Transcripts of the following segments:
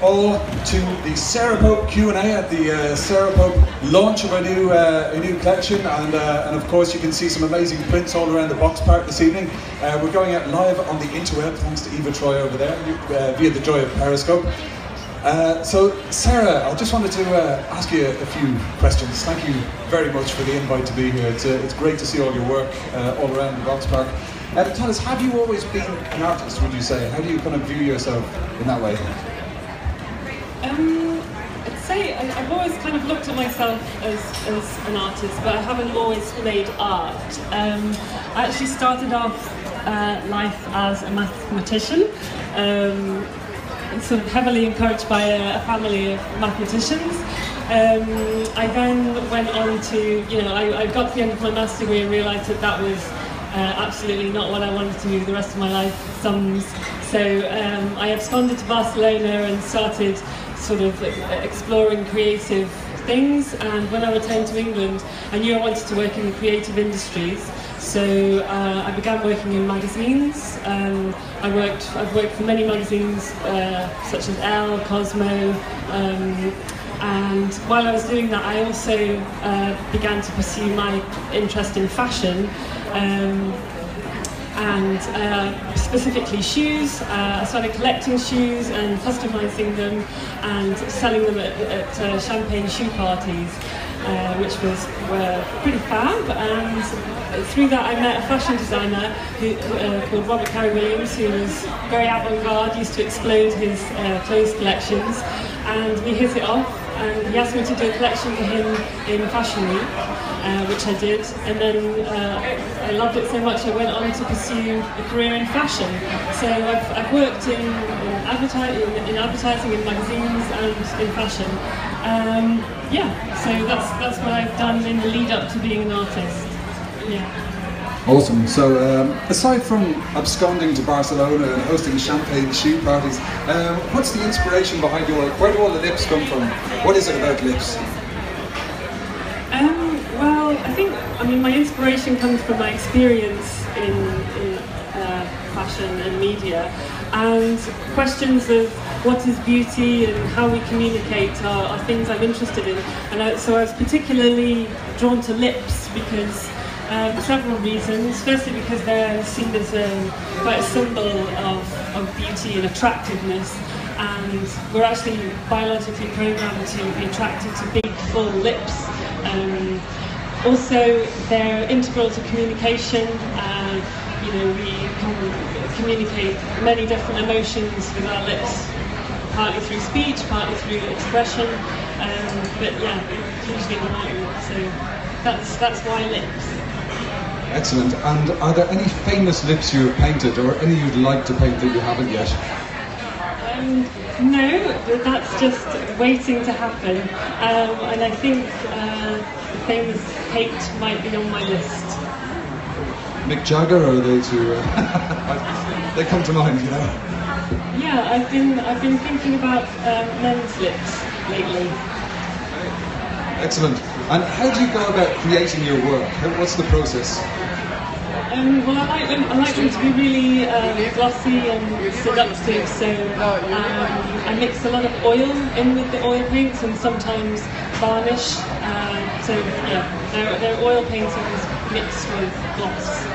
all to the Sara Pope Q&A at the Sara Pope launch of a new collection, and of course you can see some amazing prints all around the box park this evening. We're going out live on the interweb thanks to Iva Troj over there via the joy of Periscope. So Sara, I just wanted to ask you a few questions. Thank you very much for the invite to be here. It's great to see all your work all around the box park. Tell us, have you always been an artist, would you say? How do you kind of view yourself in that way? I'd say I've always kind of looked at myself as an artist, but I haven't always made art. I actually started off life as a mathematician, sort of heavily encouraged by a family of mathematicians. I then went on to, I got to the end of my maths degree and realised that was absolutely not what I wanted to do the rest of my life, sums. So I absconded to Barcelona and started sort of exploring creative things, and when I returned to England I knew I wanted to work in the creative industries, so I began working in magazines. I've worked for many magazines such as Elle, Cosmo, and while I was doing that I also began to pursue my interest in fashion, and specifically shoes. I started collecting shoes and customising them and selling them at champagne shoe parties, which were pretty fab. And through that I met a fashion designer called Robert Carey-Williams, who was very avant-garde, used to explode his clothes collections, and we hit it off. And he asked me to do a collection for him in Fashion Week, which I did, and then I loved it so much I went on to pursue a career in fashion. So I've worked in advertising, in magazines, and in fashion. Yeah, so that's what I've done in the lead up to being an artist. Yeah. Awesome. So, aside from absconding to Barcelona and hosting champagne shoe parties, what's the inspiration behind your work? Where do all the lips come from? What is it about lips? Well, I mean, my inspiration comes from my experience in fashion and media, and questions of what is beauty and how we communicate are things I'm interested in. And so I was particularly drawn to lips because several reasons. Firstly, because they're seen as quite a symbol of beauty and attractiveness, and we're actually biologically programmed to be attracted to big, full lips. Also, they're integral to communication. We can communicate many different emotions with our lips, partly through speech, partly through expression, but yeah, hugely important. So that's why lips. Excellent. And are there any famous lips you have painted, or any you'd like to paint that you haven't yet? No, that's just waiting to happen. And I think the famous Kate might be on my list. Mick Jagger, or are they too? They come to mind, you know. Yeah, I've been thinking about men's lips lately. Excellent. And how do you go about creating your work? What's the process? Well, I like them to be really glossy and seductive, so I mix a lot of oil in with the oil paints and sometimes varnish. So yeah, they're oil paintings mixed with gloss.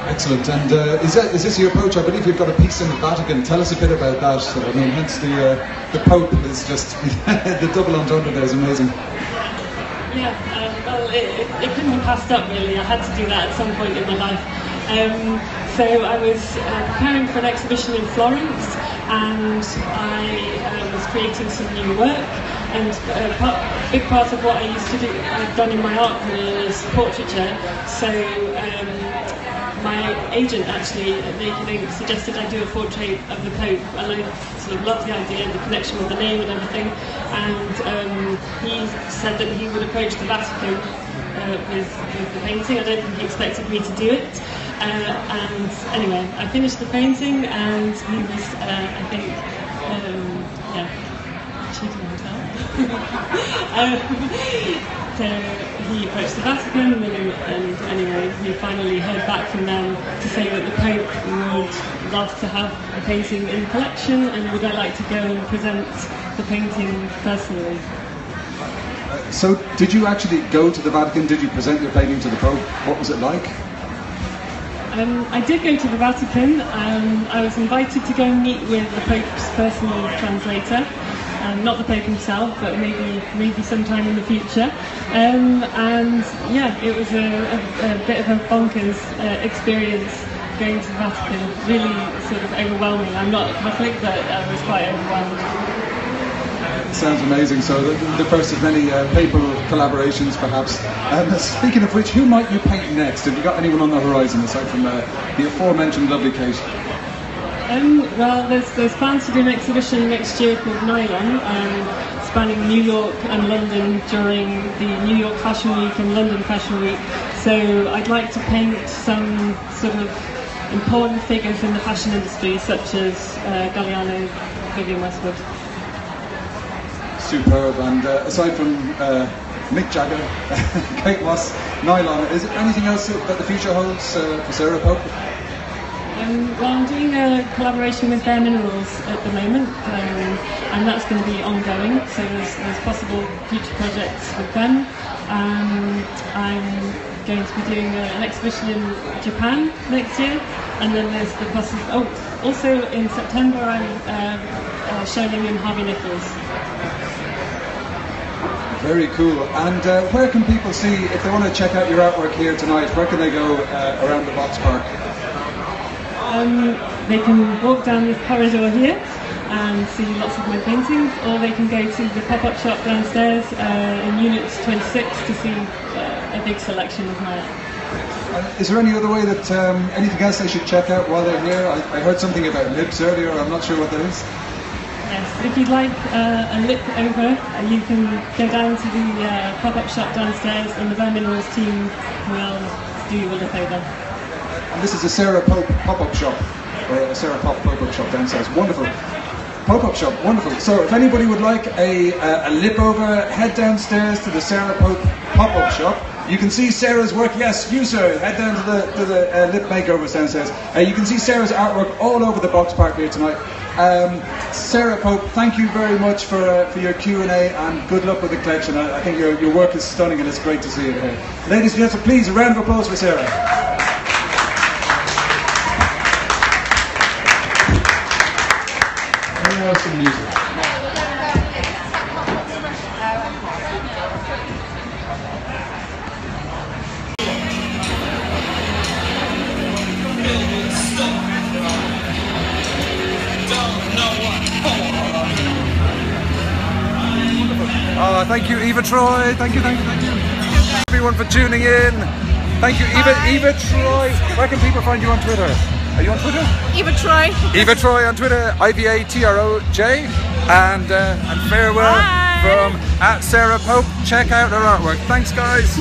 Excellent. And is this your approach? I believe you've got a piece in the Vatican. Tell us a bit about that. I mean, hence the Pope is just the double entendre there is amazing. Yeah, well, it couldn't be passed up really. I had to do that at some point in my life. So I was preparing for an exhibition in Florence, and I was creating some new work. And a big part of what I used to do, I've done in my art career, is portraiture. So my agent actually at Naked Ink suggested I do a portrait of the Pope, and I sort of loved the idea, the connection with the name and everything, and he said that he would approach the Vatican with the painting. I don't think he expected me to do it, and anyway, I finished the painting, and he was, I think, cheating himself. So he approached the Vatican, and anyway, we finally heard back from them to say that the Pope would love to have a painting in the collection, and would I like to go and present the painting personally. So did you actually go to the Vatican? Did you present your painting to the Pope? What was it like? I did go to the Vatican. I was invited to go and meet with the Pope's personal translator. Not the Pope himself, but maybe sometime in the future. And yeah, it was a bit of a bonkers experience going to the Vatican. Really sort of overwhelming. I'm not Catholic, but I was quite overwhelmed. Sounds amazing. So the first of many papal collaborations, perhaps. Speaking of which, who might you paint next? Have you got anyone on the horizon aside from the aforementioned lovely Kate? Well, there's plans to do an exhibition next year called Nylon, spanning New York and London during the New York Fashion Week and London Fashion Week. So I'd like to paint some sort of important figures in the fashion industry, such as Galliano, Vivienne Westwood. Superb. And aside from Mick Jagger, Kate Moss, Nylon, is there anything else that the future holds for Sara Pope? Well, I'm doing a collaboration with Bare Minerals at the moment, and that's going to be ongoing, so there's possible future projects with them. I'm going to be doing an exhibition in Japan next year, and then there's the possibility... Oh, also in September I'm showing in Harvey Nichols. Very cool. And where can people see, if they want to check out your artwork here tonight, where can they go around the Box Park? They can walk down this corridor here and see lots of my paintings, or they can go to the pop-up shop downstairs in Unit 26 to see a big selection of my art. Is there any other way that, anything else they should check out while they're here? I heard something about lips earlier, I'm not sure what that is. Yes, if you'd like a lip over, you can go down to the pop-up shop downstairs, and the Bare Minerals team will do you a lip over. And this is a Sara Pope pop-up shop, or a Sara Pope pop-up shop downstairs. Wonderful. Pop-up shop, wonderful. So if anybody would like a lip over, head downstairs to the Sara Pope pop-up shop. You can see Sarah's work. Yes, you sir, head down to the lip makeovers downstairs. You can see Sarah's artwork all over the Box Park here tonight. Sara Pope, thank you very much for your Q&A, and good luck with the collection. I think your work is stunning, and it's great to see it here. Ladies and gentlemen, please, a round of applause for Sara. Some music. Thank you, Iva Troj. Thank you. Everyone for tuning in. Thank you, Iva Troj. Where can people find you on Twitter? Are you on Twitter? Iva Troj. Iva Troj on Twitter, IVATROJ. And farewell. Bye. From @Sara Pope. Check out her artwork. Thanks, guys.